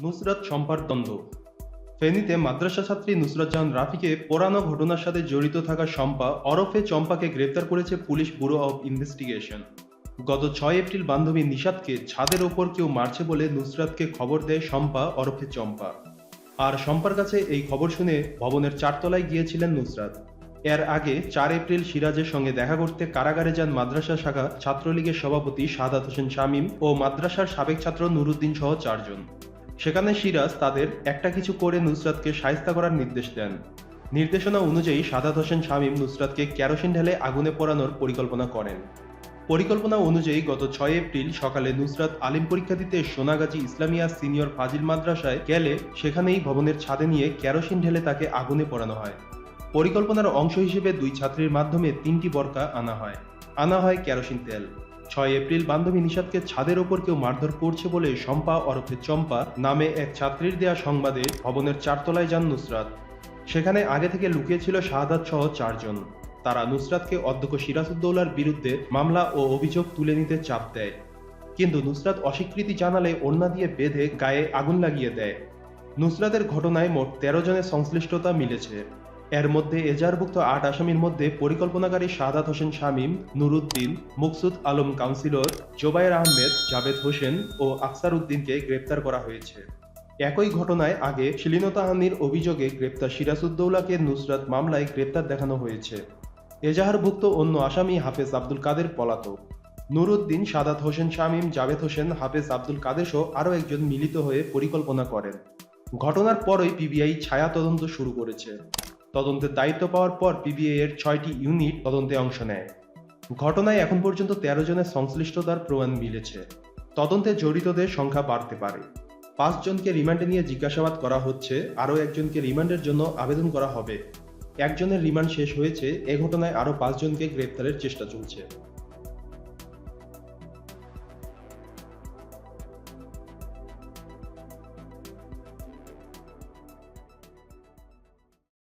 নুসরাত শম্পার দ্বন্দ্ব। ফেনীতে মাদ্রাসা ছাত্রী নুসরাত জাহান রাফিকে পোড়ানো ঘটনার সাথে জড়িত থাকা শম্পা ওরফে চম্পাকে গ্রেপ্তার করেছে পুলিশ ব্যুরো অব ইনভেস্টিগেশন। গত ৬ এপ্রিল বান্ধবী নিশাতকে ছাদের ওপর কেউ মারছে বলে নুসরাতকে খবর দেয় শম্পা ওরফে চম্পা। আর শম্পার কাছে এই খবর শুনে ভবনের ৪ তলায় গিয়েছিলেন নুসরাত। এর আগে ৪ এপ্রিল সিরাজের সঙ্গে দেখা করতে কারাগারে যান মাদ্রাসা শাখা ছাত্রলীগের সভাপতি শাহাদাত হোসেন শামীম ও মাদ্রাসার সাবেক ছাত্র নুরুদ্দিন সহ ৪ জন। সেখানে সিরাজ তাদের একটা কিছু করে নুসরাতকে শায়েস্তা করার নির্দেশ দেন। নির্দেশনা অনুযায়ী শাহাদাত হোসেন শামীম নুসরাতকে কেরোসিন ঢেলে আগুনে পোড়ানোর পরিকল্পনা করেন। পরিকল্পনা অনুযায়ী গত ৬ এপ্রিল সকালে নুসরাত আলিম পরীক্ষা দিতে সোনাগাজী ইসলামিয়া সিনিয়র ফাজিল মাদ্রাসায় গেলে সেখানেই ভবনের ছাদে নিয়ে কেরোসিন ঢেলে তাকে আগুনে পোড়ানো হয়। পরিকল্পনার অংশ হিসেবে ২ ছাত্রীর মাধ্যমে ৩টি বরকা আনা হয় কেরোসিন তেল। ৬ এপ্রিল বান্ধবী নিশাতকে ছাদের ওপর কেউ মারধর করছে বলে শম্পা ওরফে চম্পা নামে এক ছাত্রীর দেয়া সংবাদে ভবনের ৪ তলায় যান নুসরাত। সেখানে আগে থেকে লুকিয়ে ছিল শাহাদাত সহ ৪ জন। তারা নুসরাতকে অধ্যক্ষ সিরাজউদ্দৌলার বিরুদ্ধে মামলা ও অভিযোগ তুলে নিতে চাপ দেয়, কিন্তু নুসরাত অস্বীকৃতি জানালে ওড়না দিয়ে বেঁধে গায়ে আগুন লাগিয়ে দেয়। নুসরাতের ঘটনায় মোট ১৩ জনের সংশ্লিষ্টতা মিলেছে। এর মধ্যে এজাহারভুক্ত ৮ আসামির মধ্যে পরিকল্পনাকারী শাহাদাত হোসেন শামীম, নুরুদ্দিন, মুকসুদ আলম কাউন্সিলর, জোবায়ের আহমেদ, জাবেদ হোসেন ও আফসার উদ্দিনকে গ্রেপ্তার করা হয়েছে। একই ঘটনায় আগে শ্লীলতাহানির অভিযোগে গ্রেপ্তার সিরাজউদ্দৌলাকে নুসরাত মামলায় গ্রেপ্তার দেখানো হয়েছে। এজাহারভুক্ত অন্য আসামি হাফেজ আব্দুল কাদের পলাতক। নুরুদ্দিন, শাহাদাত হোসেন শামীম, জাবেদ হোসেন, হাফেজ আব্দুল কাদের সহ আরও একজন মিলিত হয়ে পরিকল্পনা করেন। ঘটনার পরই পিবিআই ছায়া তদন্ত শুরু করেছে। তদন্তের দায়িত্ব পাওয়ার পর পিবিআই এর ৬টি ইউনিট তদন্তে অংশ নেয়। ঘটনায় এখন পর্যন্ত ১৩ জনের সংশ্লিষ্টতার প্রমাণ মিলেছে। তদন্তে জড়িতদের সংখ্যা বাড়তে পারে। ৫ জনকে রিমান্ডে নিয়ে জিজ্ঞাসাবাদ করা হচ্ছে, আরও একজনকে রিমান্ডের জন্য আবেদন করা হবে। একজনের রিমান্ড শেষ হয়েছে। এ ঘটনায় আরও ৫ জনকে গ্রেপ্তারের চেষ্টা চলছে।